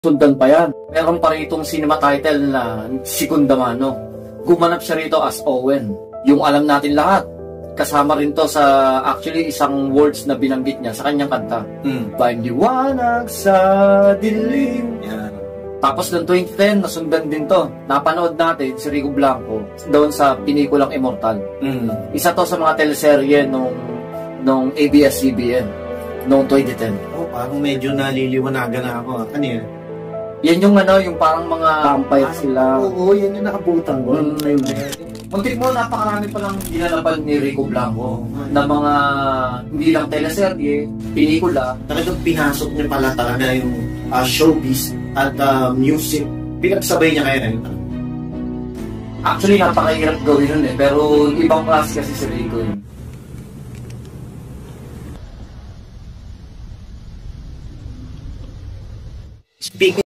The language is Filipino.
sundan pa yan. Meron pa ritong cinema title na Si Kundamano. Gumanap siya rito as Owen. Yung alam natin lahat. Kasama rin to sa actually isang words na binanggit niya sa kanyang kanta. Baing liwanag sa dilim. Yan. Tapos noong 2010, nasundan din to. Napanood natin si Rico Blanco doon sa pinikulang Immortal. Isa to sa mga teleserye nung ABS-CBN noong 2010. Oh, parang medyo naliliwanagan na ako. Ano yan? Yan yung yung parang mga vampire sila. Oo, yan yung nakabutang ko. Muntik mo, napakarami pa lang ginalaban ni Rico Blanco na mga hindi lang teleserye, pelikula. Talagang pinasok niya pala talaga yung showbiz at music. Pinagsabay niya kaya yun. Actually, napakahirap gawin nun pero ibang klase kasi si Rico yun. Speaking